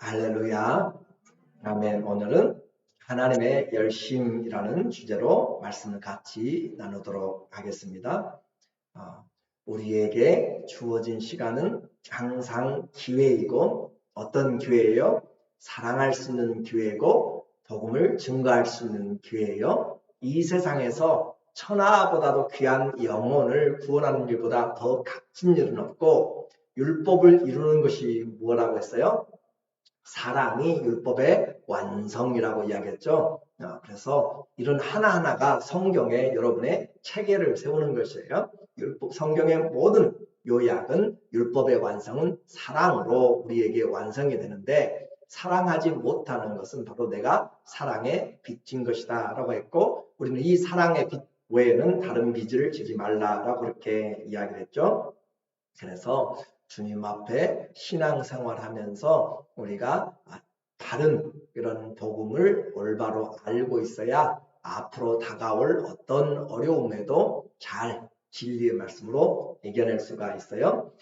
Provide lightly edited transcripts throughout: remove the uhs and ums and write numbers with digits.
할렐루야. 아멘. 오늘은 하나님의 열심이라는 주제로 말씀을 같이 나누도록 하겠습니다. 우리에게 주어진 시간은 항상 기회이고, 어떤 기회예요? 사랑할 수 있는 기회이고, 복음을 증거할 수 있는 기회예요. 이 세상에서 천하보다도 귀한 영혼을 구원하는 일보다 더 값진 일은 없고, 율법을 이루는 것이 뭐라고 했어요? 사랑이 율법의 완성이라고 이야기했죠. 그래서 이런 하나하나가 성경에 여러분의 체계를 세우는 것이에요. 성경의 모든 요약은 율법의 완성은 사랑으로 우리에게 완성이 되는데, 사랑하지 못하는 것은 바로 내가 사랑에 빚진 것이다 라고 했고, 우리는 이 사랑의 빚 외에는 다른 빚을 지지 말라라고 그렇게 이야기를 했죠. 그래서 주님 앞에 신앙생활 하면서 우리가 다른 이런 복음을 올바로 알고 있어야 앞으로 다가올 어떤 어려움에도 잘 진리의 말씀으로 이겨낼 수가 있어요.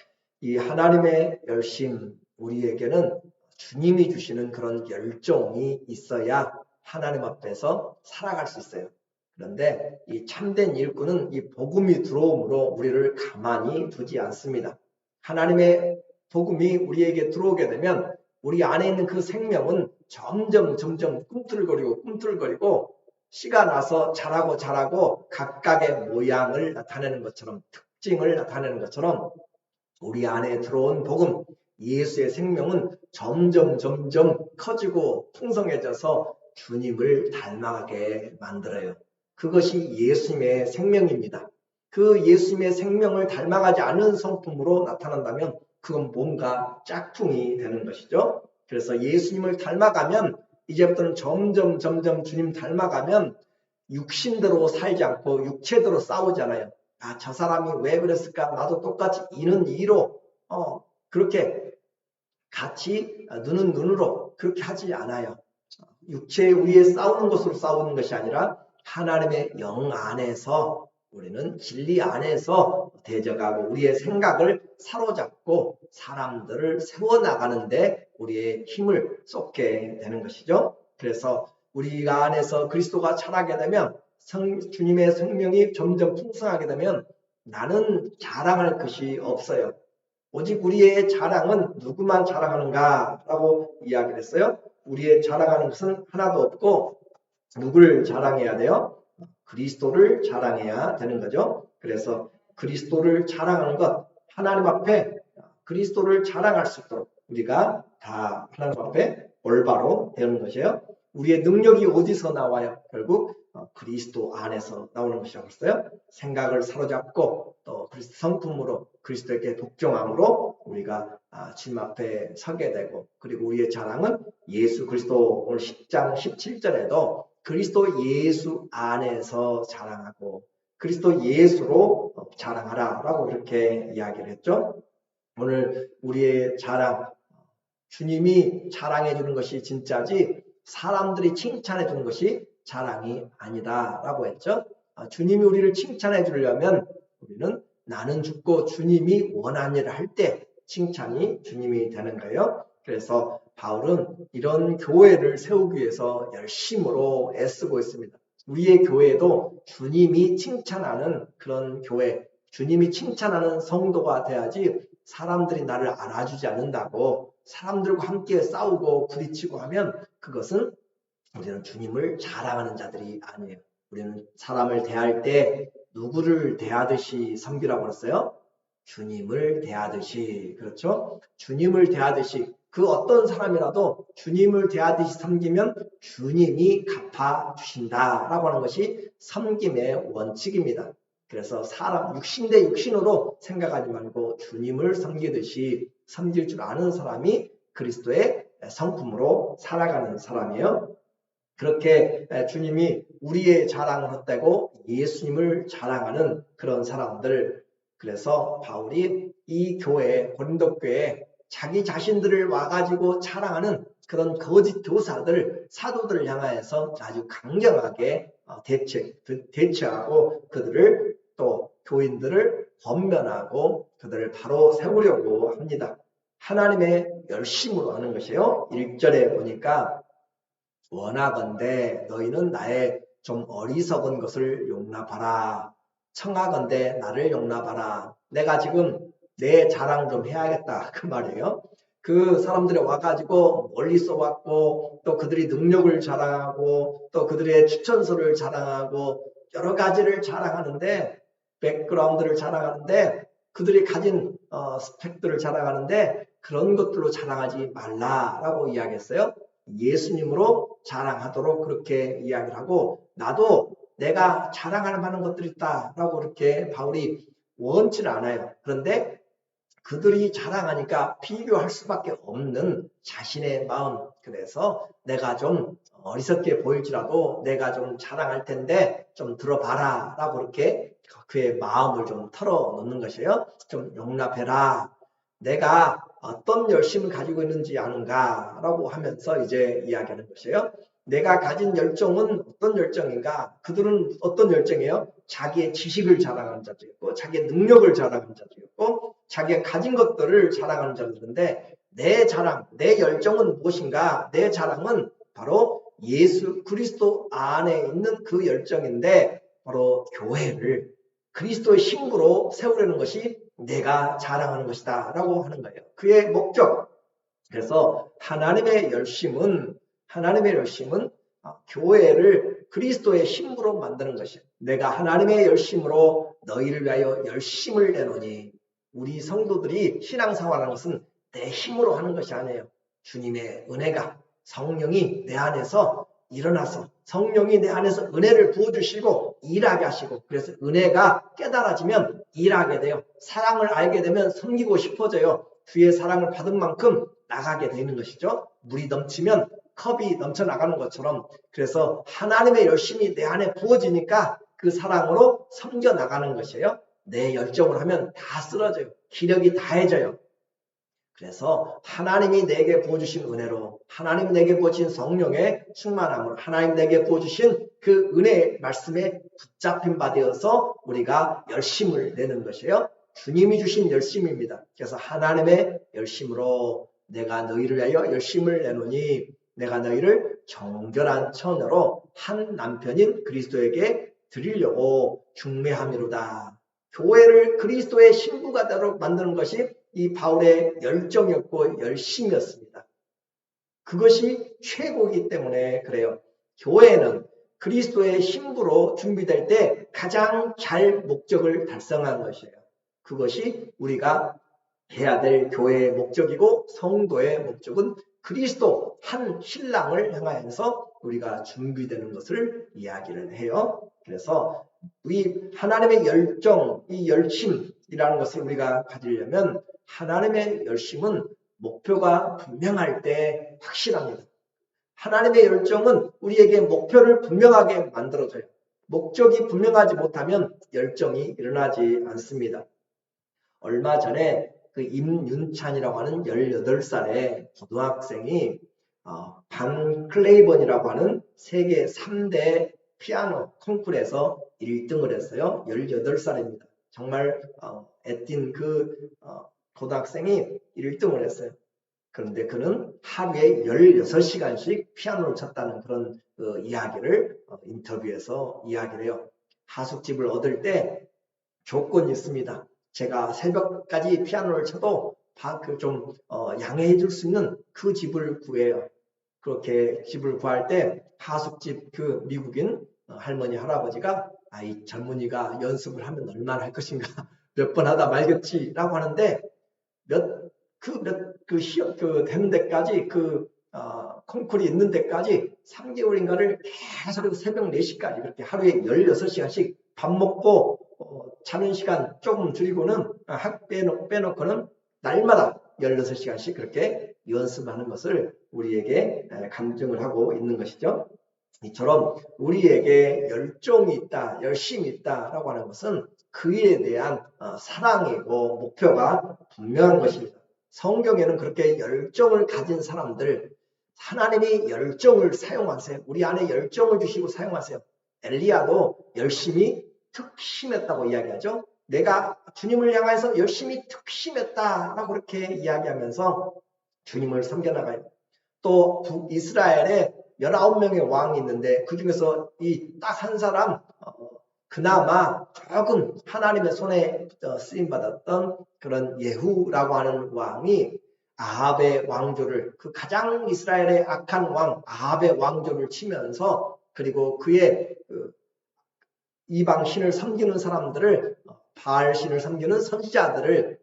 이 하나님의 열심, 우리에게는 주님이 주시는 그런 열정이 있어야 하나님 앞에서 살아갈 수 있어요. 그런데 이 참된 일꾼은 이 복음이 들어옴으로 우리를 가만히 두지 않습니다. 하나님의 복음이 우리에게 들어오게 되면 우리 안에 있는 그 생명은 점점 꿈틀거리고 씨가 나서 자라고 각각의 모양을 나타내는 것처럼, 특징을 나타내는 것처럼 우리 안에 들어온 복음, 예수의 생명은 점점 커지고 풍성해져서 주님을 닮아가게 만들어요. 그것이 예수님의 생명입니다. 그 예수님의 생명을 닮아가지 않은 성품으로 나타난다면 그건 뭔가 짝퉁이 되는 것이죠. 그래서 예수님을 닮아가면 이제부터는 점점 주님 닮아가면 육신대로 살지 않고 육체대로 싸우잖아요. 저 사람이 왜 그랬을까? 나도 똑같이 이는 이로 그렇게 같이 눈은 눈으로 그렇게 하지 않아요. 육체 위에 싸우는 것으로 싸우는 것이 아니라 하나님의 영 안에서, 우리는 진리 안에서 대적하고 우리의 생각을 사로잡고 사람들을 세워나가는데 우리의 힘을 쏟게 되는 것이죠. 그래서 우리가 안에서 그리스도가 자라게 되면, 주님의 생명이 점점 풍성하게 되면 나는 자랑할 것이 없어요. 오직 우리의 자랑은 누구만 자랑하는가 라고 이야기를 했어요. 우리의 자랑하는 것은 하나도 없고 누구를 자랑해야 돼요? 그리스도를 자랑해야 되는 거죠. 그래서 그리스도를 자랑하는 것, 하나님 앞에 그리스도를 자랑할 수 있도록 우리가 다 하나님 앞에 올바로 되는 것이에요. 우리의 능력이 어디서 나와요? 결국 그리스도 안에서 나오는 것이라고 했어요. 생각을 사로잡고 또 그리스도 성품으로 그리스도에게 복종함으로 우리가 주님 앞에 서게 되고, 그리고 우리의 자랑은 예수 그리스도, 오늘 10장 17절에도 그리스도 예수 안에서 자랑하고 그리스도 예수로 자랑하라 라고 그렇게 이야기를 했죠. 오늘 우리의 자랑, 주님이 자랑해 주는 것이 진짜지 사람들이 칭찬해 주는 것이 자랑이 아니다 라고 했죠. 주님이 우리를 칭찬해 주려면 우리는 나는 죽고 주님이 원하는 일을 할 때 칭찬이 주님이 되는 거예요. 그래서 바울은 이런 교회를 세우기 위해서 열심으로 애쓰고 있습니다. 우리의 교회도 주님이 칭찬하는 그런 교회, 주님이 칭찬하는 성도가 돼야지, 사람들이 나를 알아주지 않는다고 사람들과 함께 싸우고 부딪히고 하면 그것은 우리는 주님을 자랑하는 자들이 아니에요. 우리는 사람을 대할 때 누구를 대하듯이 섬기라고 그랬어요? 주님을 대하듯이. 그렇죠? 주님을 대하듯이, 그 어떤 사람이라도 주님을 대하듯이 섬기면 주님이 갚아주신다라고 하는 것이 섬김의 원칙입니다. 그래서 사람, 육신 대 육신으로 생각하지 말고 주님을 섬기듯이 섬길 줄 아는 사람이 그리스도의 성품으로 살아가는 사람이에요. 그렇게 주님이 우리의 자랑을 헛되고 예수님을 자랑하는 그런 사람들, 그래서 바울이 이 교회, 고린도 교회에 자기 자신들을 와가지고 자랑하는 그런 거짓 교사들, 사도들을 향하여서 아주 강경하게 대처하고 그들을, 또 교인들을 권면하고 그들을 바로 세우려고 합니다. 하나님의 열심으로 하는 것이에요. 1절에 보니까 원하건대 너희는 나의 좀 어리석은 것을 용납하라. 청하건대 나를 용납하라. 내가 지금 내 자랑 좀 해야겠다 그 말이에요. 그 사람들이 와가지고 멀리서 왔고 또 그들이 능력을 자랑하고 또 그들의 추천서를 자랑하고 여러 가지를 자랑하는데 백그라운드를 자랑하는데 그들이 가진 스펙들을 자랑하는데 그런 것들로 자랑하지 말라라고 이야기했어요. 예수님으로 자랑하도록 그렇게 이야기를 하고 나도 내가 자랑할 만한 것들이 있다라고 그렇게 바울이 원치를 않아요. 그런데 그들이 자랑하니까 비교할 수밖에 없는 자신의 마음. 그래서 내가 좀 어리석게 보일지라도 내가 좀 자랑할 텐데 좀 들어봐라 라고 그렇게 그의 마음을 좀 털어놓는 것이에요. 좀 용납해라. 내가 어떤 열심을 가지고 있는지 아는가 라고 하면서 이제 이야기하는 것이에요. 내가 가진 열정은 어떤 열정인가? 그들은 어떤 열정이에요? 자기의 지식을 자랑하는 자도 있고 자기의 능력을 자랑하는 자도 있고 자기가 가진 것들을 자랑하는 자들인데 내 자랑, 내 열정은 무엇인가? 내 자랑은 바로 예수 그리스도 안에 있는 그 열정인데 바로 교회를 그리스도의 신부로 세우려는 것이 내가 자랑하는 것이다 라고 하는 거예요. 그의 목적. 그래서 하나님의 열심은 교회를 그리스도의 신부로 만드는 것이에요. 내가 하나님의 열심으로 너희를 위하여 열심을 내노니 우리 성도들이 신앙생활하는 것은 내 힘으로 하는 것이 아니에요. 주님의 은혜가 성령이 내 안에서 일어나서 성령이 내 안에서 은혜를 부어주시고 일하게 하시고 그래서 은혜가 깨달아지면 일하게 돼요. 사랑을 알게 되면 섬기고 싶어져요. 주의 사랑을 받은 만큼 나가게 되는 것이죠. 물이 넘치면 컵이 넘쳐나가는 것처럼 그래서 하나님의 열심이 내 안에 부어지니까 그 사랑으로 섬겨 나가는 것이에요. 내 열정을 하면 다 쓰러져요. 기력이 다해져요. 그래서 하나님이 내게 부어주신 은혜로 하나님 내게 부어주신 성령의 충만함으로 하나님 내게 부어주신 그 은혜의 말씀에 붙잡힌 바 되어서 우리가 열심을 내는 것이에요. 주님이 주신 열심입니다. 그래서 하나님의 열심으로 내가 너희를 위하여 열심을 내노니 내가 너희를 정결한 처녀로 한 남편인 그리스도에게 드리려고 중매함이로다. 교회를 그리스도의 신부가 되도록 만드는 것이 이 바울의 열정이었고 열심이었습니다. 그것이 최고이기 때문에 그래요. 교회는 그리스도의 신부로 준비될 때 가장 잘 목적을 달성한 것이에요. 그것이 우리가 해야 될 교회의 목적이고 성도의 목적은 그리스도 한 신랑을 향하여서 우리가 준비되는 것을 이야기를 해요. 그래서 우리 하나님의 열정, 이 열심이라는 것을 우리가 가지려면 하나님의 열심은 목표가 분명할 때 확실합니다. 하나님의 열정은 우리에게 목표를 분명하게 만들어줘요. 목적이 분명하지 못하면 열정이 일어나지 않습니다. 얼마 전에 그 임윤찬이라고 하는 18살의 고등학생이 반 클레이번이라고 하는 세계 3대 피아노 콩쿠르에서 1등을 했어요. 18살입니다. 정말 애띤 그 고등학생이 1등을 했어요. 그런데 그는 하루에 16시간씩 피아노를 쳤다는 그런 이야기를 인터뷰에서 이야기를 해요. 하숙집을 얻을 때 조건이 있습니다. 제가 새벽까지 피아노를 쳐도 좀 양해해 줄 수 있는 그 집을 구해요. 그렇게 집을 구할 때 하숙집 그 미국인 할머니 할아버지가 이 젊은이가 연습을 하면 얼마나 할 것인가 몇 번 하다 말겠지라고 하는데 되는 데까지 콩쿨이 있는 데까지 3개월인가를 계속 새벽 4시까지 그렇게 하루에 16시간씩 밥 먹고 자는 시간 조금 줄이고는 빼놓고는 날마다 16시간씩 그렇게 연습하는 것을 우리에게 감정을 하고 있는 것이죠. 이처럼 우리에게 열정이 있다, 열심이 있다라고 하는 것은 그 일에 대한 사랑이고 목표가 분명한 것입니다. 성경에는 그렇게 열정을 가진 사람들, 하나님이 열정을 사용하세요. 우리 안에 열정을 주시고 사용하세요. 엘리야도 열심히 특심했다고 이야기하죠. 내가 주님을 향해서 열심히 특심했다라고 그렇게 이야기하면서 주님을 섬겨나가요. 또 북이스라엘에 19명의 왕이 있는데 그 중에서 이 딱 한 사람 그나마 조금 하나님의 손에 쓰임받았던 그런 예후라고 하는 왕이 아합의 왕조를, 그 가장 이스라엘의 악한 왕 아합의 왕조를 치면서, 그리고 그의 이방 신을 섬기는 사람들을, 바알 신을 섬기는 선지자들을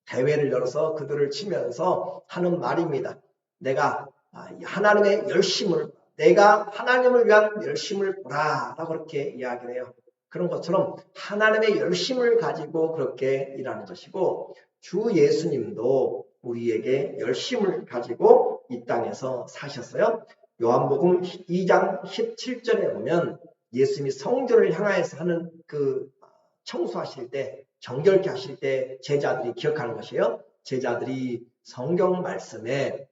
대회를 열어서 그들을 치면서 하는 말입니다. 내가 하나님의 열심을, 내가 하나님을 위한 열심을 보라 라고 그렇게 이야기를 해요. 그런 것처럼 하나님의 열심을 가지고 그렇게 일하는 것이고, 주 예수님도 우리에게 열심을 가지고 이 땅에서 사셨어요. 요한복음 2장 17절에 보면 예수님이 성전을 향하여서 하는 그 청소하실 때, 정결케 하실 때 제자들이 기억하는 것이에요. 제자들이 성경 말씀에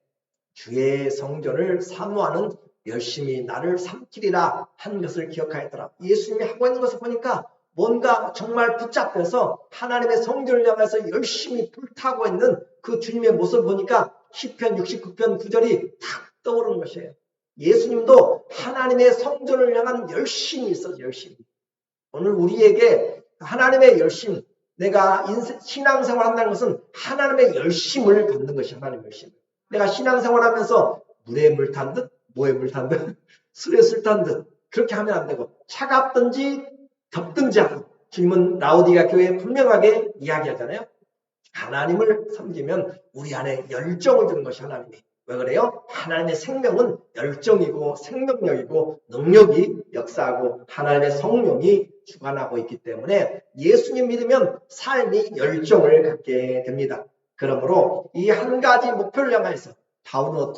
주의 성전을 사모하는 열심히 나를 삼키리라 한 것을 기억하였더라. 예수님이 하고 있는 것을 보니까 뭔가 정말 붙잡혀서 하나님의 성전을 향해서 열심히 불타고 있는 그 주님의 모습을 보니까 시편 69편 9절이 탁 떠오르는 것이에요. 예수님도 하나님의 성전을 향한 열심이 있어요. 열심. 오늘 우리에게 하나님의 열심, 내가 신앙생활 한다는 것은 하나님의 열심을 받는 것이 하나님의 열심. 내가 신앙생활 하면서 물에 물 탄 듯, 뭐에 물 탄 듯, 술에 술 탄 듯 그렇게 하면 안 되고, 차갑든지 덥든지 하고, 주님은 라오디가 교회에 분명하게 이야기하잖아요. 하나님을 섬기면 우리 안에 열정을 주는 것이 하나님이. 왜 그래요? 하나님의 생명은 열정이고 생명력이고 능력이 역사하고 하나님의 성령이 주관하고 있기 때문에 예수님 믿으면 삶이 열정을 갖게 됩니다. 그러므로 이 한 가지 목표를 향해서 바울은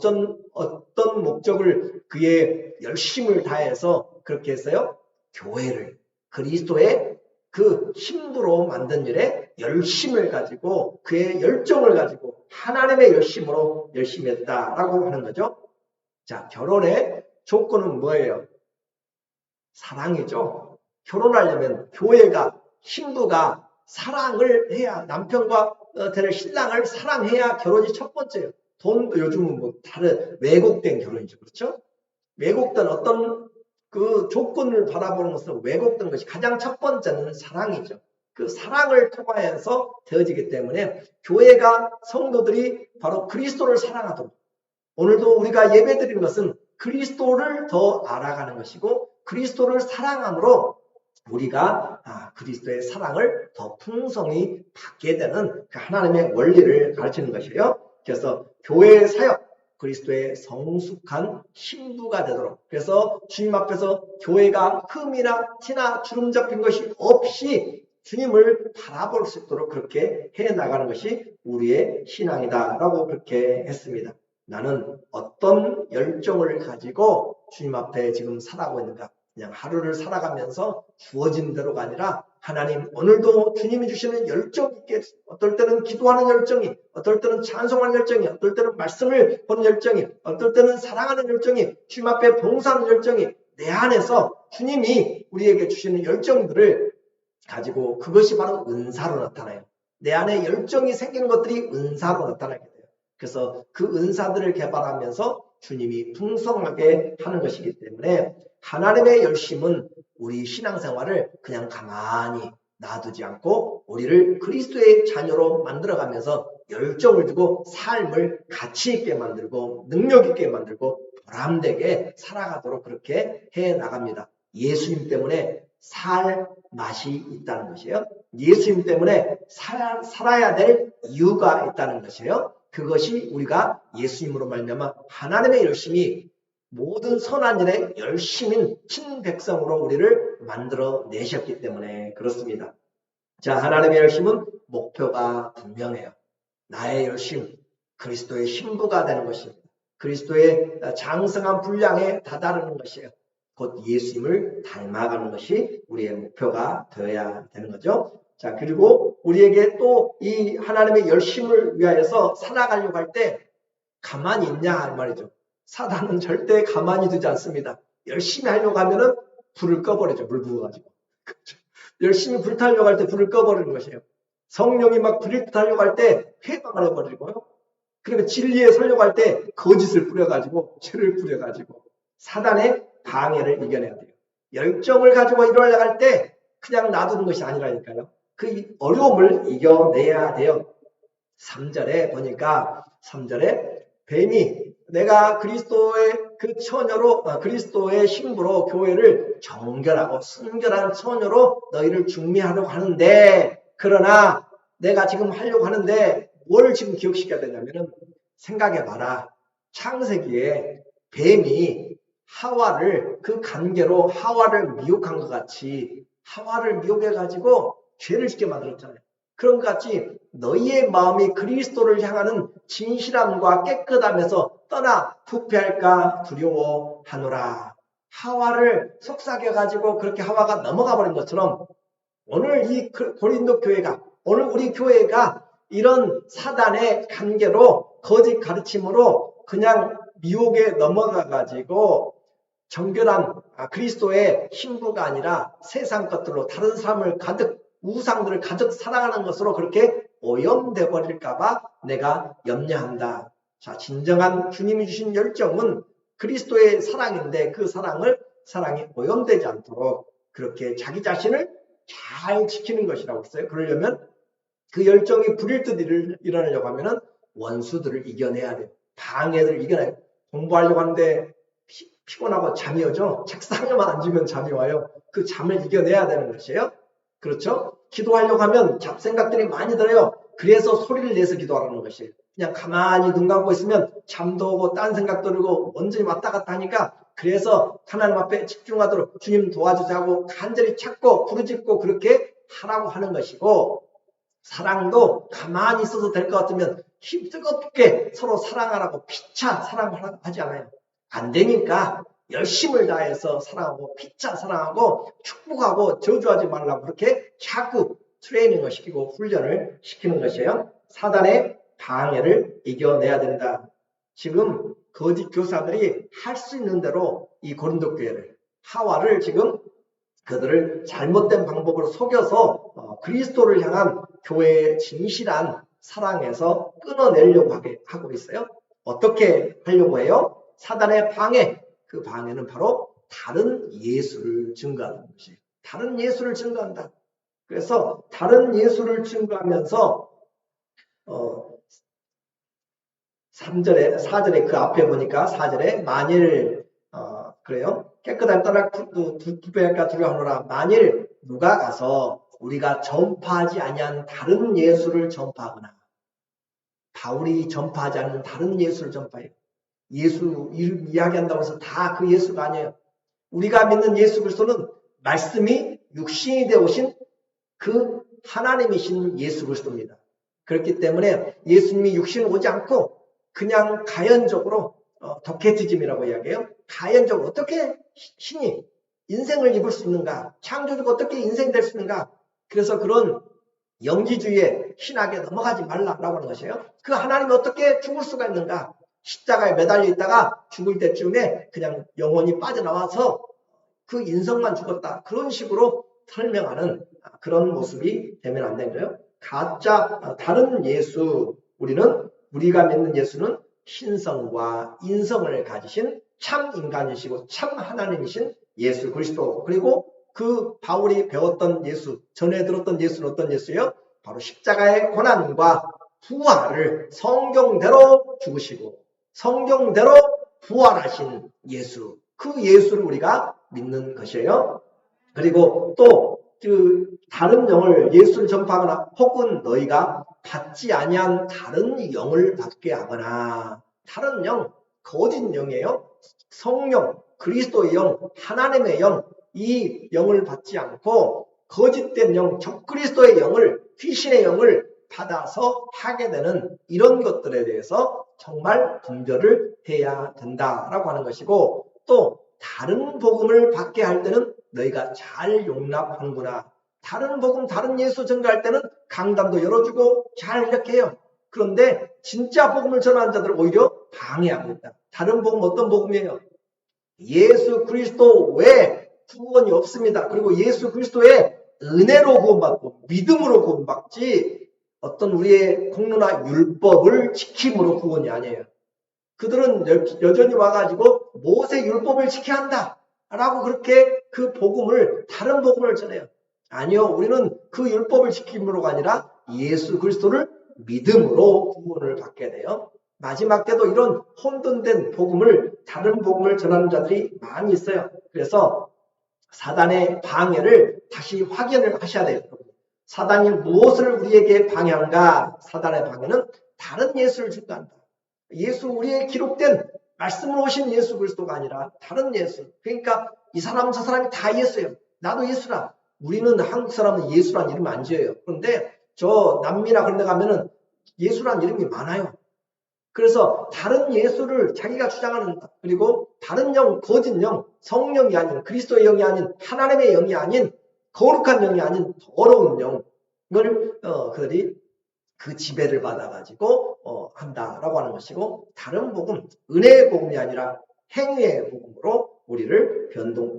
어떤 목적을, 그의 열심을 다해서 그렇게 했어요? 교회를 그리스도의 그 힘으로 만든 일에 열심을 가지고, 그의 열정을 가지고 하나님의 열심으로 열심히 했다라고 하는 거죠. 자, 결혼의 조건은 뭐예요? 사랑이죠. 결혼하려면 교회가, 신부가 사랑을 해야, 남편과 될 신랑을 사랑해야 결혼이 첫 번째예요. 돈도 요즘은 뭐 다른 왜곡된 결혼이죠. 그렇죠? 왜곡된 어떤 그 조건을 바라보는 것은 왜곡된 것이, 가장 첫 번째는 사랑이죠. 그 사랑을 통하여서 되어지기 때문에 교회가, 성도들이 바로 그리스도를 사랑하도록, 오늘도 우리가 예배드리는 것은 그리스도를 더 알아가는 것이고, 그리스도를 사랑함으로 우리가 그리스도의 사랑을 더 풍성히 받게 되는 그 하나님의 원리를 가르치는 것이에요. 그래서 교회의 사역, 그리스도의 성숙한 신부가 되도록, 그래서 주님 앞에서 교회가 흠이나 티나 주름 잡힌 것이 없이 주님을 바라볼 수 있도록 그렇게 해나가는 것이 우리의 신앙이다라고 그렇게 했습니다. 나는 어떤 열정을 가지고 주님 앞에 지금 살아가고 있는가? 그냥 하루를 살아가면서 주어진 대로가 아니라, 하나님 오늘도 주님이 주시는 열정이 있게, 어떨 때는 기도하는 열정이, 어떨 때는 찬송하는 열정이, 어떨 때는 말씀을 보는 열정이, 어떨 때는 사랑하는 열정이, 주님 앞에 봉사하는 열정이 내 안에서 주님이 우리에게 주시는 열정들을 가지고, 그것이 바로 은사로 나타나요. 내 안에 열정이 생기는 것들이 은사로 나타나게 돼요. 그래서 그 은사들을 개발하면서 주님이 풍성하게 하는 것이기 때문에, 하나님의 열심은 우리 신앙생활을 그냥 가만히 놔두지 않고 우리를 그리스도의 자녀로 만들어가면서 열정을 주고 삶을 가치 있게 만들고 능력 있게 만들고 보람되게 살아가도록 그렇게 해나갑니다. 예수님 때문에 살 맛이 있다는 것이에요. 예수님 때문에 살아야 될 이유가 있다는 것이에요. 그것이 우리가 예수님으로 말미암아 하나님의 열심이 모든 선한 일에 열심인 친백성으로 우리를 만들어 내셨기 때문에 그렇습니다. 자, 하나님의 열심은 목표가 분명해요. 나의 열심, 그리스도의 신부가 되는 것입니다. 그리스도의 장성한 분량에 다다르는 것이에요. 곧 예수님을 닮아가는 것이 우리의 목표가 되어야 되는 거죠. 자, 그리고 우리에게 또 이 하나님의 열심을 위하여서 살아가려고 할 때 가만히 있냐 할 말이죠. 사단은 절대 가만히 두지 않습니다. 열심히 하려고 하면은 불을 꺼버리죠. 물 부어가지고. 그렇죠? 열심히 불타려고 할 때 불을 꺼버리는 것이에요. 성령이 막 불타려고 할 때 회방을 해버리고요. 그리고 진리에 서려고 할 때 거짓을 뿌려가지고 죄를 뿌려가지고 사단의 방해를 이겨내야 돼요. 열정을 가지고 일어나려고 할 때 그냥 놔두는 것이 아니라니까요. 그 어려움을 이겨내야 돼요. 3절에 보니까 3절에 뱀이 내가 그리스도의 그 처녀로 그리스도의 신부로 교회를 정결하고 순결한 처녀로 너희를 중미하려고 하는데 그러나 내가 지금 하려고 하는데 뭘 지금 기억시켜야 되냐면은 생각해봐라. 창세기에 뱀이 하와를 그 관계로 하와를 미혹한 것 같이 하와를 미혹해가지고 죄를 짓게 만들었잖아요. 그런 것 같이 너희의 마음이 그리스도를 향하는 진실함과 깨끗함에서 떠나 부패할까 두려워하노라. 하와를 속삭여가지고 그렇게 하와가 넘어가 버린 것처럼 오늘 이 고린도 교회가 오늘 우리 교회가 이런 사단의 관계로 거짓 가르침으로 그냥 미혹에 넘어가가지고 정결한 그리스도의 신부가 아니라 세상 것들로 다른 사람을 가득 우상들을 가득 사랑하는 것으로 그렇게 오염돼 버릴까봐 내가 염려한다. 자, 진정한 주님이 주신 열정은 그리스도의 사랑인데 그 사랑이 오염되지 않도록 그렇게 자기 자신을 잘 지키는 것이라고 했어요. 그러려면 그 열정이 불일 듯 일어나려고 하면은 원수들을 이겨내야 돼요. 방해들을 이겨내야 돼요. 공부하려고 하는데 피곤하고 잠이 오죠. 책상에만 앉으면 잠이 와요. 그 잠을 이겨내야 되는 것이에요. 그렇죠? 기도하려고 하면 잡생각들이 많이 들어요. 그래서 소리를 내서 기도하라는 것이에요. 그냥 가만히 눈 감고 있으면 잠도 오고 딴 생각 들고 완전히 왔다 갔다 하니까 그래서 하나님 앞에 집중하도록 주님 도와주세요 하고 간절히 찾고 부르짖고 그렇게 하라고 하는 것이고 사랑도 가만히 있어도 될 것 같으면 힘 뜨겁게 서로 사랑하라고 피차 사랑하라고 하지 않아요. 안 되니까 열심을 다해서 사랑하고 피차 사랑하고 축복하고 저주하지 말라고 그렇게 자꾸 트레이닝을 시키고 훈련을 시키는 것이에요. 사단의 방해를 이겨내야 된다. 지금 거짓 교사들이 할 수 있는 대로 이 고린도 교회를 하와를 지금 그들을 잘못된 방법으로 속여서 그리스도를 향한 교회의 진실한 사랑에서 끊어내려고 하고 있어요. 어떻게 하려고 해요? 사단의 방해, 그 방해는 바로 다른 예수를 증거하는 것이에요. 다른 예수를 증거한다. 그래서 다른 예수를 증거하면서 3절에 4절에 그 앞에 보니까 4절에 만일 그래요. 깨끗한 떠날 부패할까 두려워하노라. 만일 누가 가서 우리가 전파하지 아니한 다른 예수를 전파하거나 바울이 전파하지 않는 다른 예수를 전파해요. 예수 이름 이야기한다고 해서 다 그 예수가 아니에요. 우리가 믿는 예수 그리스도는 말씀이 육신이 되어 오신 그 하나님이신 예수 그리스도입니다. 그렇기 때문에 예수님이 육신을 오지 않고 그냥 가연적으로 더케티즘이라고 이야기해요. 가연적으로 어떻게 신이 인생을 입을 수 있는가? 창조주가 어떻게 인생이 될 수 있는가? 그래서 그런 영지주의의 신학에 넘어가지 말라라고 하는 것이에요. 그 하나님이 어떻게 죽을 수가 있는가? 십자가에 매달려 있다가 죽을 때쯤에 그냥 영혼이 빠져나와서 그 인성만 죽었다. 그런 식으로 설명하는 그런 모습이 되면 안 되는 거예요. 가짜 다른 예수 우리가 믿는 예수는 신성과 인성을 가지신 참 인간이시고 참 하나님이신 예수 그리스도 그리고 그 바울이 배웠던 예수 전에 들었던 예수는 어떤 예수예요? 바로 십자가의 고난과 부활을 성경대로 죽으시고 성경대로 부활하신 예수 그 예수를 우리가 믿는 것이에요. 그리고 또 그 다른 영을 예수를 전파하거나 혹은 너희가 받지 아니한 다른 영을 받게 하거나 다른 영, 거짓 영이에요. 성령, 그리스도의 영, 하나님의 영, 이 영을 받지 않고 거짓된 영, 적그리스도의 영을 귀신의 영을 받아서 하게 되는 이런 것들에 대해서 정말 분별을 해야 된다라고 하는 것이고 또 다른 복음을 받게 할 때는 너희가 잘 용납하는구나. 다른 복음, 다른 예수 전가할 때는 강단도 열어주고 잘 이렇게 해요. 그런데 진짜 복음을 전하는 자들을 오히려 방해하고 있다. 다른 복음 어떤 복음이에요? 예수 그리스도 외에 구원이 없습니다. 그리고 예수 그리스도의 은혜로 구원받고 믿음으로 구원받지 어떤 우리의 공로나 율법을 지킴으로 구원이 아니에요. 그들은 여전히 와가지고 모세 율법을 지켜야 한다 라고 그렇게 그 복음을, 다른 복음을 전해요. 아니요, 우리는 그 율법을 지킴으로가 아니라 예수 그리스도를 믿음으로 구원을 받게 돼요. 마지막 때도 이런 혼돈된 복음을, 다른 복음을 전하는 자들이 많이 있어요. 그래서 사단의 방해를 다시 확인을 하셔야 돼요. 사단이 무엇을 우리에게 방해한가? 사단의 방해는 다른 예수를 증거한다. 예수, 우리의 기록된 말씀으로 오신 예수 그리스도가 아니라 다른 예수. 그러니까 이 사람 저 사람이 다 예수예요. 나도 예수라. 우리는 한국 사람은 예수란 이름 안 지어요. 그런데 저 남미나 그런 데 가면은 예수란 이름이 많아요. 그래서 다른 예수를 자기가 주장하는, 그리고 다른 영, 거짓 영, 성령이 아닌, 그리스도의 영이 아닌, 하나님의 영이 아닌, 거룩한 영이 아닌 더러운 영을 그들이 그 지배를 받아가지고 한다라고 하는 것이고, 다른 복음, 은혜의 복음이 아니라 행위의 복음으로 우리를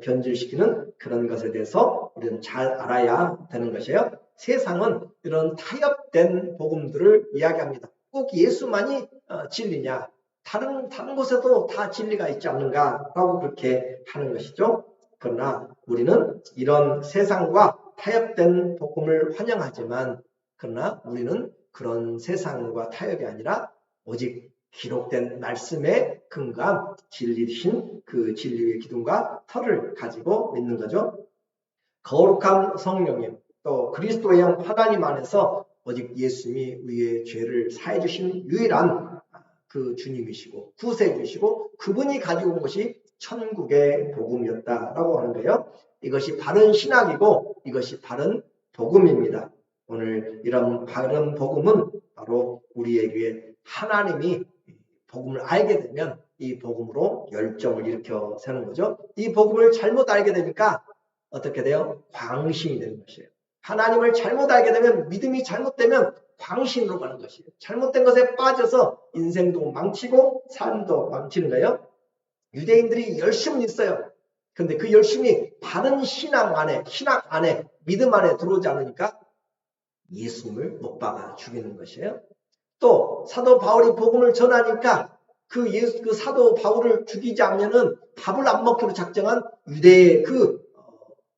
변질시키는 그런 것에 대해서 우리는 잘 알아야 되는 것이에요. 세상은 이런 타협된 복음들을 이야기합니다. 꼭 예수만이 진리냐? 다른 곳에도 다 진리가 있지 않는가라고 그렇게 하는 것이죠. 그러나 우리는 이런 세상과 타협된 복음을 환영하지만, 그러나 우리는 그런 세상과 타협이 아니라 오직 기록된 말씀에 근거한 진리신 그 진리의 기둥과 터를 가지고 믿는 거죠. 거룩한 성령님, 또 그리스도의 영 하나님 안에서 오직 예수님이 우리의 죄를 사해 주신 유일한 그 주님이시고 구세주시고, 그분이 가지고 온 것이 천국의 복음이었다라고 하는 거예요. 이것이 바른 신학이고 이것이 바른 복음입니다. 오늘 이런 바른 복음은 바로 우리에게 하나님이 복음을 알게 되면 이 복음으로 열정을 일으켜 세는 거죠. 이 복음을 잘못 알게 되니까 어떻게 돼요? 광신이 되는 것이에요. 하나님을 잘못 알게 되면, 믿음이 잘못되면 광신으로 가는 것이에요. 잘못된 것에 빠져서 인생도 망치고 삶도 망치는 거예요. 유대인들이 열심은 있어요. 근데 그 열심이 바른 신앙 안에, 믿음 안에 들어오지 않으니까 예수님을 못 박아 죽이는 것이에요. 또 사도 바울이 복음을 전하니까 그 사도 바울을 죽이지 않으면은 밥을 안 먹기로 작정한 유대의 그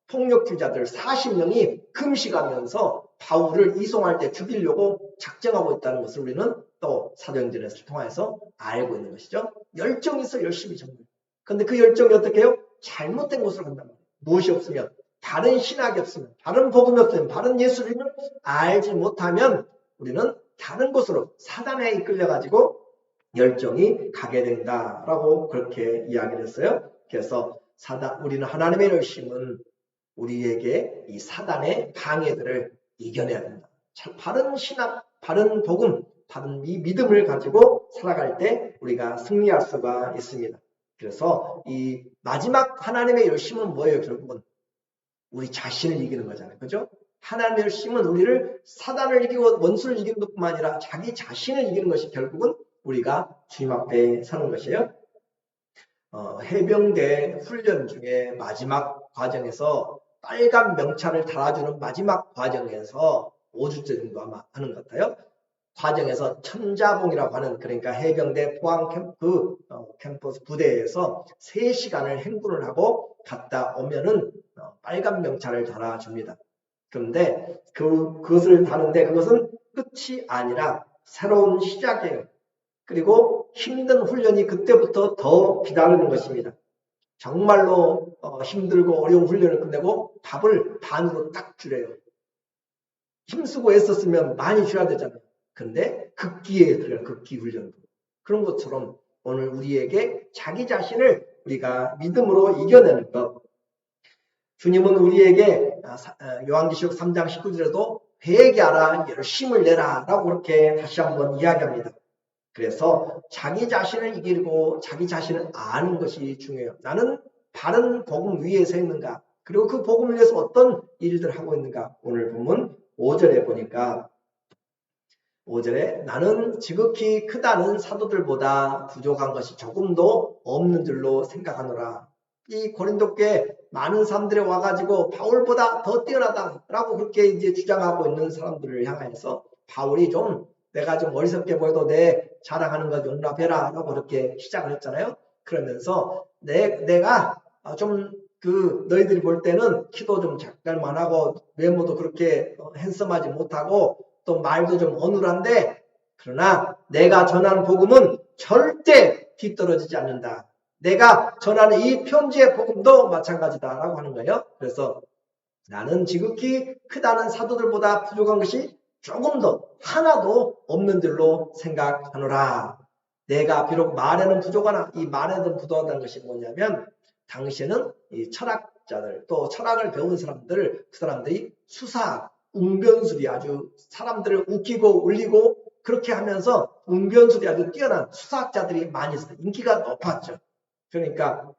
폭력주자들 40명이 금식하면서 바울을 이송할 때 죽이려고 작정하고 있다는 것을 우리는 또 사도행전을 통해서 알고 있는 것이죠. 열정이 있어, 열심히 정말. 그런데 그 열정이 어떻게 해요? 잘못된 곳으로 간단 말이에요. 무엇이 없으면, 바른 신학이 없으면, 바른 복음이 없으면, 바른 예수님을 알지 못하면 우리는 다른 곳으로 사단에 이끌려가지고 열정이 가게 된다라고 그렇게 이야기를 했어요. 그래서 우리는 하나님의 열심은 우리에게 이 사단의 방해들을 이겨내야 된다. 바른 신학, 바른 복음, 바른 이 믿음을 가지고 살아갈 때 우리가 승리할 수가 있습니다. 그래서 이 마지막 하나님의 열심은 뭐예요? 결국은 우리 자신을 이기는 거잖아요. 그죠? 하나님의 열심은 우리를, 사단을 이기고 원수를 이기는 것뿐만 아니라 자기 자신을 이기는 것이 결국은 우리가 주님 앞에 서는 것이에요. 해병대 훈련 중에 마지막 과정에서 빨간 명찰을 달아주는 마지막 과정에서 5주째 정도 아마 하는 것 같아요. 과정에서 천자봉이라고 하는, 그러니까 해병대 포항 캠퍼스 부대에서 3시간을 행군을 하고 갔다 오면은 빨간 명찰을 달아줍니다. 그런데 그것을 다는데 그것은 끝이 아니라 새로운 시작이에요. 그리고 힘든 훈련이 그때부터 더 기다리는 것입니다. 정말로 힘들고 어려운 훈련을 끝내고 밥을 반으로 딱 주래요. 힘쓰고 애썼으면 많이 줘야 되잖아요. 근데 극기에 들어요. 극기 훈련도. 그런 것처럼 오늘 우리에게 자기 자신을 우리가 믿음으로 이겨내는 것. 주님은 우리에게 요한계시록 3장 19절에도 회개하라, 열심을 내라 라고 그렇게 다시 한번 이야기합니다. 그래서 자기 자신을 이기고 자기 자신을 아는 것이 중요해요. 나는 바른 복음 위에 서 있는가? 그리고 그 복음을 위해서 어떤 일들을 하고 있는가? 오늘 본문 5절에 보니까 5절에 나는 지극히 크다는 사도들보다 부족한 것이 조금도 없는 줄로 생각하노라. 이 고린도 교회 많은 사람들이 와가지고 바울보다 더 뛰어나다라고 그렇게 이제 주장하고 있는 사람들을 향해서 바울이 좀 내가 좀 어리석게 보여도 내 자랑하는 것 용납해라 라고 그렇게 시작을 했잖아요. 그러면서 내가 좀 너희들이 볼 때는 키도 좀 작갈만 하고 외모도 그렇게 핸섬하지 못하고 또 말도 좀 어눌한데 그러나 내가 전하는 복음은 절대 뒤떨어지지 않는다. 내가 전하는 이 편지의 복음도 마찬가지다라고 하는 거예요. 그래서 나는 지극히 크다는 사도들보다 부족한 것이 조금도 하나도 없는 줄로 생각하노라. 내가 비록 말에는 부족하나 이 말에는 부족하다는 것이 뭐냐면 당시에는 이 철학자들 또 철학을 배운 사람들 그 사람들이 수사 웅변술이 아주 사람들을 웃기고 울리고 그렇게 하면서 웅변술이 아주 뛰어난 수사학자들이 많이 있어요. 인기가 높았죠. 그러니까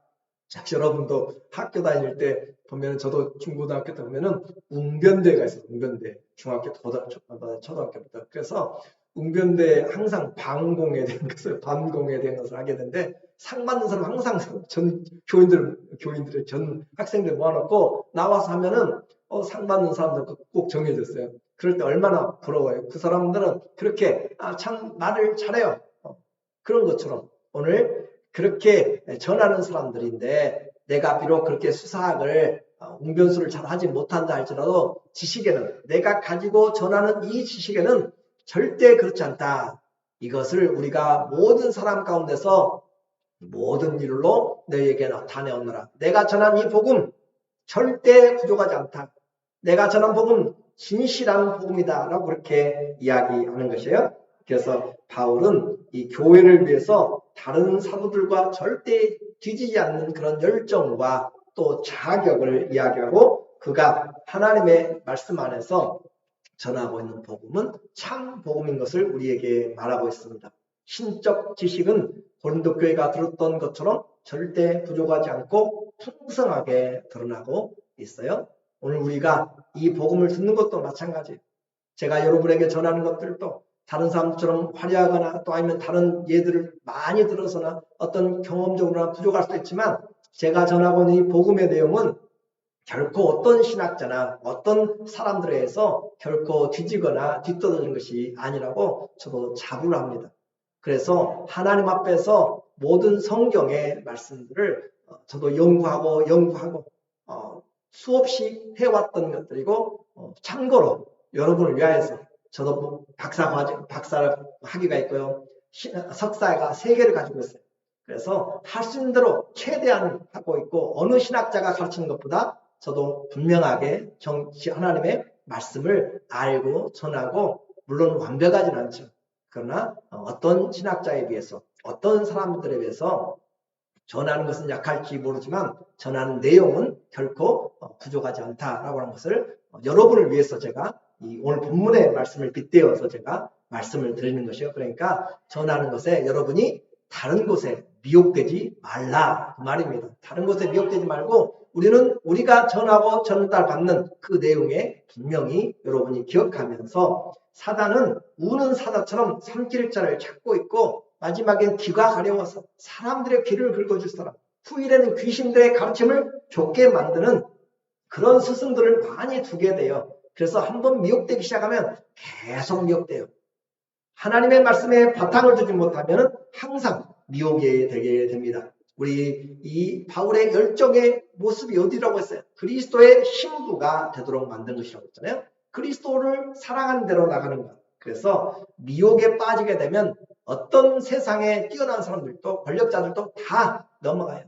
여러분도 학교 다닐 때 보면 저도 중고등학교 때 보면은 웅변대가 있어요. 웅변대 중학교 초등학교부터 그래서 웅변대 항상 반공에 대한 것을 하게 되는데 상 받는 사람 항상 전 교인들을 전 학생들 모아놓고 나와서 하면은 상 받는 사람들 꼭 정해졌어요. 그럴 때 얼마나 부러워요. 그 사람들은 그렇게 참 말을 잘해요. 그런 것처럼 오늘 그렇게 전하는 사람들인데 내가 비록 그렇게 수사학을 웅변수를 잘 하지 못한다 할지라도 지식에는 내가 가지고 전하는 이 지식에는 절대 그렇지 않다. 이것을 우리가 모든 사람 가운데서 모든 일로 너희에게 나타내었노라. 내가 전한 이 복음 절대 부족하지 않다. 내가 전한 복음 진실한 복음이다 라고 그렇게 이야기하는 것이에요. 그래서 바울은 이 교회를 위해서 다른 사도들과 절대 뒤지지 않는 그런 열정과 또 자격을 이야기하고 그가 하나님의 말씀 안에서 전하고 있는 복음은 참 복음인 것을 우리에게 말하고 있습니다. 신적 지식은 고린도 교회가 들었던 것처럼 절대 부족하지 않고 풍성하게 드러나고 있어요. 오늘 우리가 이 복음을 듣는 것도 마찬가지예요. 제가 여러분에게 전하는 것들도 다른 사람들처럼 화려하거나 또 아니면 다른 예들을 많이 들어서나 어떤 경험적으로나 부족할 수도 있지만 제가 전하고 있는 이 복음의 내용은 결코 어떤 신학자나 어떤 사람들에 의해서 결코 뒤지거나 뒤떨어지는 것이 아니라고 저도 자부를 합니다. 그래서 하나님 앞에서 모든 성경의 말씀들을 저도 연구하고 수없이 해왔던 것들이고 참고로 여러분을 위하여서 저도 박사 학위가 있고요. 석사가 3개를 가지고 있어요. 그래서 할 수 있는 대로 최대한 하고 있고 어느 신학자가 가르치는 것보다 저도 분명하게 하나님의 말씀을 알고 전하고 물론 완벽하지는 않죠. 그러나 어떤 신학자에 비해서 어떤 사람들에 비해서 전하는 것은 약할지 모르지만 전하는 내용은 결코 부족하지 않다라고 하는 것을 여러분을 위해서 제가 오늘 본문의 말씀을 빗대어서 제가 말씀을 드리는 것이요. 그러니까 전하는 것에 여러분이 다른 곳에 미혹되지 말라 그 말입니다. 다른 곳에 미혹되지 말고 우리가 전하고 전달받는 그 내용에 분명히 여러분이 기억하면서 사단은 우는 사자처럼 삼킬 자를 찾고 있고 마지막엔 귀가 가려워서 사람들의 귀를 긁어줄 사람 후일에는 귀신들의 가르침을 좁게 만드는 그런 스승들을 많이 두게 돼요. 그래서 한번 미혹되기 시작하면 계속 미혹돼요. 하나님의 말씀에 바탕을 두지 못하면 항상 미혹이 되게 됩니다. 우리 이 바울의 열정의 모습이 어디라고 했어요? 그리스도의 신부가 되도록 만든 것이라고 했잖아요. 그리스도를 사랑하는 대로 나가는 것. 그래서 미혹에 빠지게 되면 어떤 세상에 뛰어난 사람들도 권력자들도 다 넘어가요.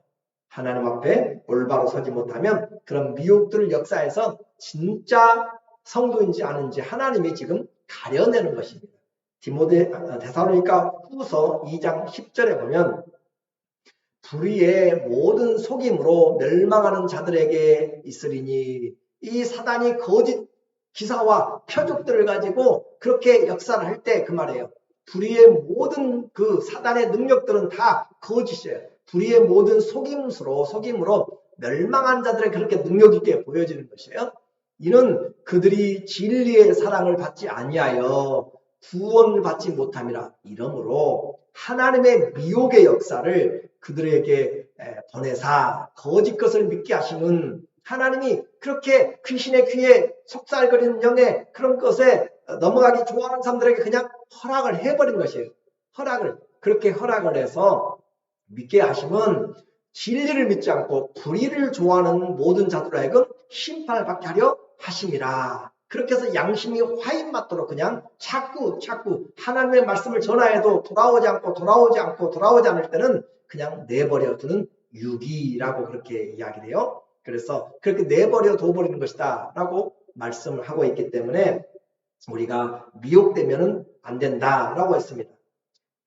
하나님 앞에 올바로 서지 못하면 그런 미혹들 역사에서 진짜 성도인지 아닌지 하나님이 지금 가려내는 것입니다. 데살로니가 후서 2장 10절에 보면 불의의 모든 속임으로 멸망하는 자들에게 있으리니 이 사단이 거짓 기사와 표적들을 가지고 그렇게 역사를 할 때 그 말이에요. 불의의 모든 그 사단의 능력들은 다 거짓이에요. 불의의 모든 속임으로 멸망한 자들의 그렇게 능력 있게 보여지는 것이에요. 이는 그들이 진리의 사랑을 받지 아니하여 구원을 받지 못함이라. 이러므로 하나님의 미혹의 역사를 그들에게 보내사 거짓 것을 믿게 하시는, 하나님이 그렇게 귀신의 귀에 속살거리는 영의 그런 것에 넘어가기 좋아하는 사람들에게 그냥 허락을 해버린 것이에요. 그렇게 허락을 해서 믿게 하시면 진리를 믿지 않고 불의를 좋아하는 모든 자들로 하여금 심판을 받게 하려 하심이라. 그렇게 해서 양심이 화인 맞도록 그냥 자꾸 하나님의 말씀을 전하여도 돌아오지 않을 때는 그냥 내버려 두는 유기라고 그렇게 이야기를 해요. 그래서 그렇게 내버려 둬버리는 것이다 라고 말씀을 하고 있기 때문에 우리가 미혹되면은 안 된다라고 했습니다.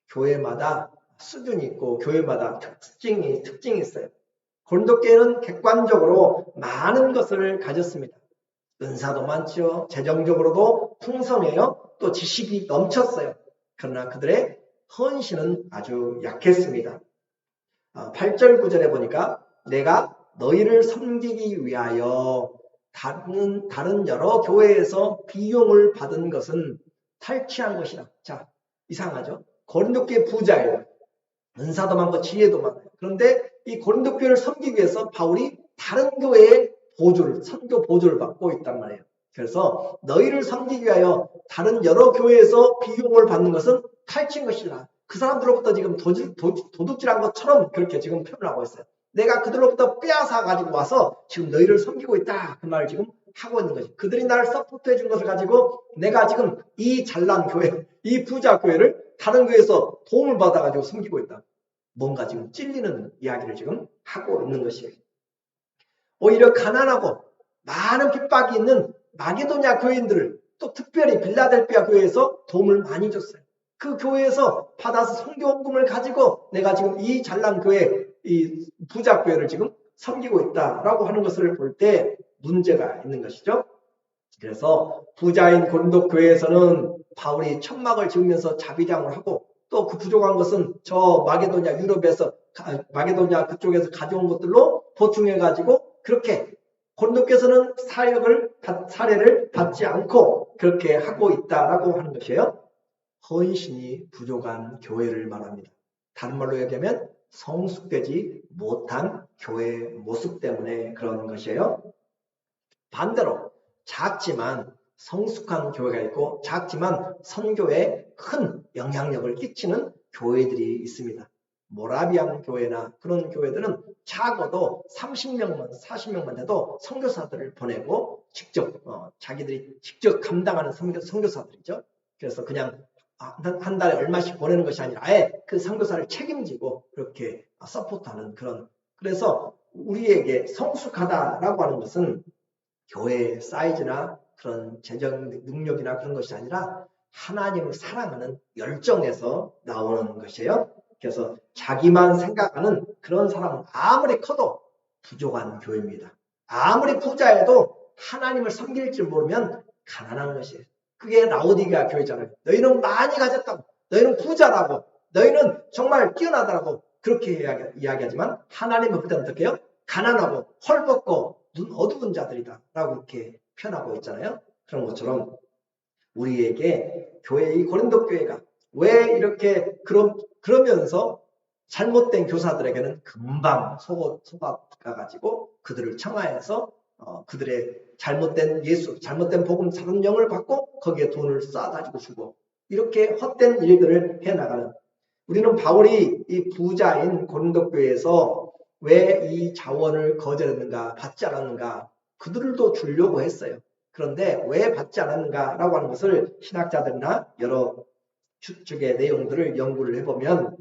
교회마다 수준이 있고 교회마다 특징이 있어요. 고린도교회는 객관적으로 많은 것을 가졌습니다. 은사도 많죠. 재정적으로도 풍성해요. 또 지식이 넘쳤어요. 그러나 그들의 헌신은 아주 약했습니다. 8절 9절에 보니까 내가 너희를 섬기기 위하여 다른 여러 교회에서 비용을 받은 것은 탈취한 것이라. 자, 이상하죠? 고린도교회 부자예요. 은사도 많고 지혜도 많아요. 그런데 이 고린도 교회를 섬기기 위해서 바울이 다른 교회의 선교 보조를 받고 있단 말이에요. 그래서 너희를 섬기기 위하여 다른 여러 교회에서 비용을 받는 것은 탈취인 것이라. 그 사람들로부터 지금 도둑질한 것처럼 그렇게 지금 표현을 하고 있어요. 내가 그들로부터 빼앗아 가지고 와서 지금 너희를 섬기고 있다. 그 말을 지금 하고 있는 거지. 그들이 나를 서포트해 준 것을 가지고 내가 지금 이 잘난 교회, 이 부자 교회를 다른 교회에서 도움을 받아가지고 섬기고 있다. 뭔가 지금 찔리는 이야기를 지금 하고 있는 것이에요. 오히려 가난하고 많은 핍박이 있는 마게도냐 교인들을 또 특별히 빌라델피아 교회에서 도움을 많이 줬어요. 그 교회에서 받아서 선교원금을 가지고 내가 지금 이 잘난 교회, 이 부자 교회를 지금 섬기고 있다라고 하는 것을 볼 때 문제가 있는 것이죠. 그래서 부자인 고린도 교회에서는 바울이 천막을 지으면서 자비장을 하고 또 그 부족한 것은 저 마게도냐 유럽에서 마게도냐 그쪽에서 가져온 것들로 보충해 가지고 그렇게 고린도 교회에서는 사례를 받지 않고 그렇게 하고 있다라고 하는 것이에요. 헌신이 부족한 교회를 말합니다. 다른 말로 얘기하면 성숙되지 못한 교회 모습 때문에 그런 것이에요. 반대로 작지만 성숙한 교회가 있고 작지만 선교에 큰 영향력을 끼치는 교회들이 있습니다. 모라비안 교회나 그런 교회들은 작아도 30명만 40명만 돼도 선교사들을 보내고 자기들이 직접 감당하는 선교사들이죠. 그래서 그냥 한 달에 얼마씩 보내는 것이 아니라 아예 그 선교사를 책임지고 그렇게 서포트하는 그런. 그래서 우리에게 성숙하다라고 하는 것은 교회의 사이즈나 그런 재정 능력이나 그런 것이 아니라 하나님을 사랑하는 열정에서 나오는 것이에요. 그래서 자기만 생각하는 그런 사람은 아무리 커도 부족한 교회입니다. 아무리 부자여도 하나님을 섬길 줄 모르면 가난한 것이에요. 그게 라오디게아 교회잖아요. 너희는 많이 가졌다고, 너희는 부자라고, 너희는 정말 뛰어나다라고 그렇게 이야기하지만 하나님은 그때 어떻게 해요? 가난하고 헐벗고 눈 어두운 자들이다 라고 이렇게 표현하고 있잖아요. 그런 것처럼 우리에게 이 고린도 교회가 왜 이렇게 그러면서 잘못된 교사들에게는 금방 속아가지고 그들을 청하여서 그들의 잘못된 복음 사명을 받고 거기에 돈을 쏴가지고 주고 이렇게 헛된 일들을 해나가는, 우리는 바울이 이 부자인 고린도 교회에서 왜 이 자원을 거절했는가, 받지 않았는가, 그들도 주려고 했어요. 그런데 왜 받지 않았는가라고 하는 것을 신학자들이나 여러 축의 내용들을 연구를 해보면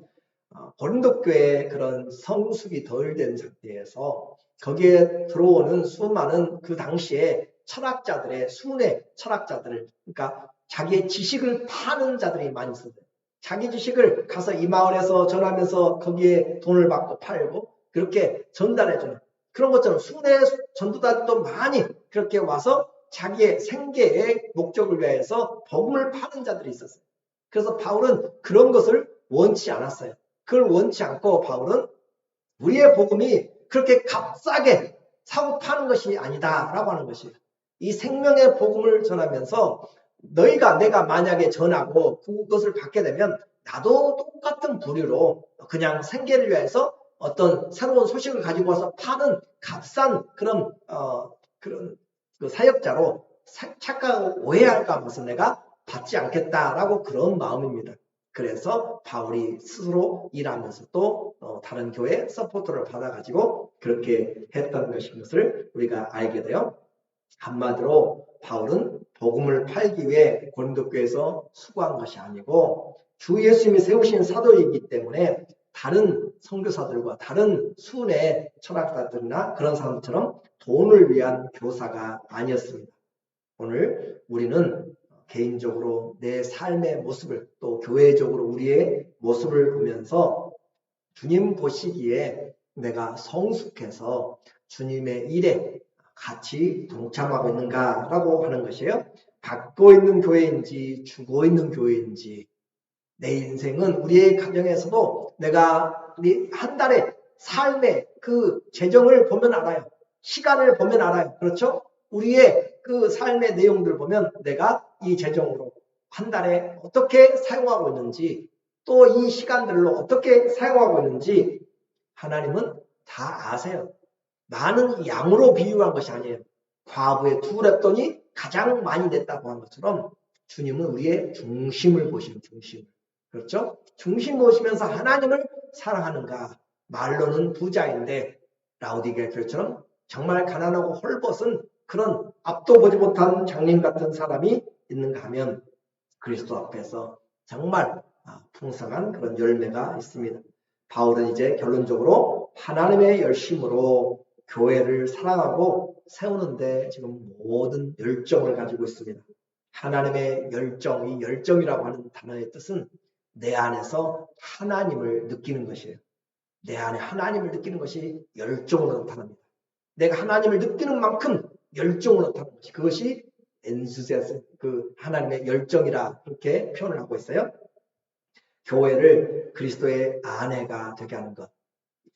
고린도 교회의 그런 성숙이 덜 된 상태에서 거기에 들어오는 수많은 그 당시에 순회 철학자들을, 그러니까 자기의 지식을 파는 자들이 많이 있었어요. 자기 지식을 가서 이 마을에서 전하면서 거기에 돈을 받고 팔고 그렇게 전달해주는 그런 것처럼 순회 전도자들도 많이 그렇게 와서 자기의 생계의 목적을 위해서 복음을 파는 자들이 있었어요. 그래서 바울은 그런 것을 원치 않았어요. 그걸 원치 않고 바울은 우리의 복음이 그렇게 값싸게 사고 파는 것이 아니다라고 하는 것이에요. 이 생명의 복음을 전하면서 내가 만약에 전하고 그것을 받게 되면 나도 똑같은 부류로 그냥 생계를 위해서 어떤 새로운 소식을 가지고 와서 파는 값싼 그런 그 사역자로 착각하고 오해할까 봐서 내가 받지 않겠다라고 그런 마음입니다. 그래서 바울이 스스로 일하면서 또 다른 교회 서포터를 받아가지고 그렇게 했던 것을 우리가 알게 돼요. 한마디로 바울은 복음을 팔기 위해 고린도 교회에서 수고한 것이 아니고 주 예수님이 세우신 사도이기 때문에 다른 선교사들과 다른 순회 철학자들이나 그런 사람처럼 돈을 위한 교사가 아니었습니다. 오늘 우리는 개인적으로 내 삶의 모습을 또 교회적으로 우리의 모습을 보면서 주님 보시기에 내가 성숙해서 주님의 일에 같이 동참하고 있는가라고 하는 것이에요. 받고 있는 교회인지 주고 있는 교회인지 내 인생은 우리의 가정에서도 내가 한 달에 삶의 그 재정을 보면 알아요. 시간을 보면 알아요. 그렇죠? 우리의 그 삶의 내용들을 보면 내가 이 재정으로 한 달에 어떻게 사용하고 있는지 또 이 시간들로 어떻게 사용하고 있는지 하나님은 다 아세요. 많은 양으로 비유한 것이 아니에요. 과부의 두 랩돈이 가장 많이 냈다고 한 것처럼 주님은 우리의 중심을 보시는 중심. 그렇죠? 중심 보시면서 하나님을 사랑하는가. 말로는 부자인데 라우디게아 교회처럼 정말 가난하고 헐벗은 그런 앞도 보지 못한 장님 같은 사람이 있는가 하면 그리스도 앞에서 정말 풍성한 그런 열매가 있습니다. 바울은 이제 결론적으로 하나님의 열심으로 교회를 사랑하고 세우는데 지금 모든 열정을 가지고 있습니다. 하나님의 열정, 이 열정이라고 하는 단어의 뜻은 내 안에서 하나님을 느끼는 것이에요. 내 안에 하나님을 느끼는 것이 열정으로 나타납니다. 내가 하나님을 느끼는 만큼 열정으로 나타나는 것이 그것이 엔수세스 그 하나님의 열정이라 그렇게 표현을 하고 있어요. 교회를 그리스도의 아내가 되게 하는 것.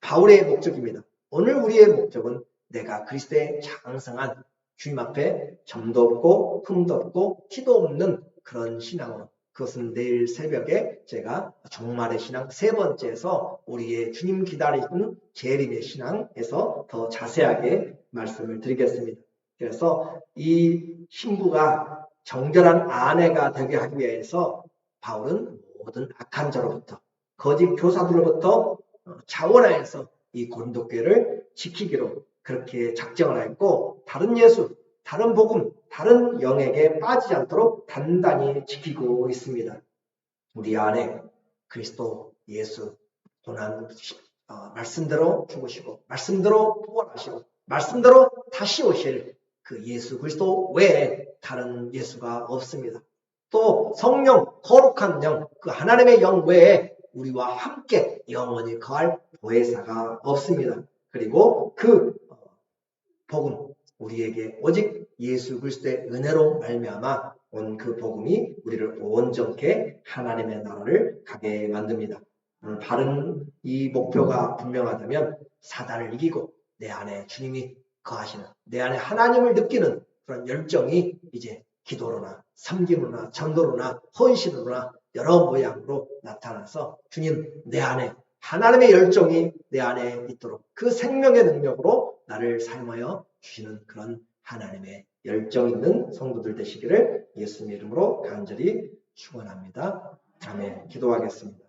바울의 목적입니다. 오늘 우리의 목적은 내가 그리스도의 장성한 주님 앞에 점도 없고 흠도 없고 티도 없는 그런 신앙으로 그것은 내일 새벽에 제가 종말의 신앙 세 번째에서 우리의 주님 기다리는 재림의 신앙에서 더 자세하게 말씀을 드리겠습니다. 그래서 이 신부가 정결한 아내가 되게 하기 위해서 바울은 모든 악한 자로부터 거짓 교사들로부터 자원하여서 이 고린도 교회를 지키기로 그렇게 작정을 했고 다른 예수, 다른 복음, 다른 영에게 빠지지 않도록 단단히 지키고 있습니다. 우리 안에 그리스도 예수 고난 말씀대로 죽으시고 말씀대로 부활하시고 말씀대로 다시 오실 그 예수 그리스도 외에 다른 예수가 없습니다. 또 성령, 거룩한 영, 그 하나님의 영 외에 우리와 함께 영원히 거할 보혜사가 없습니다. 그리고 그 복음, 우리에게 오직 예수 그리스도의 은혜로 말미암아 온 그 복음이 우리를 온전케 하나님의 나라를 가게 만듭니다. 바른 이 목표가 분명하다면 사단을 이기고 내 안에 주님이 거하시는 내 안에 하나님을 느끼는 그런 열정이 이제 기도로나 섬김으로나 전도로나 헌신으로나 여러 모양으로 나타나서 주님 내 안에 하나님의 열정이 내 안에 있도록 그 생명의 능력으로 나를 사용하여 주시는 그런 하나님의 열정 있는 성도들 되시기를 예수님 이름으로 간절히 축원합니다. 아멘. 기도하겠습니다.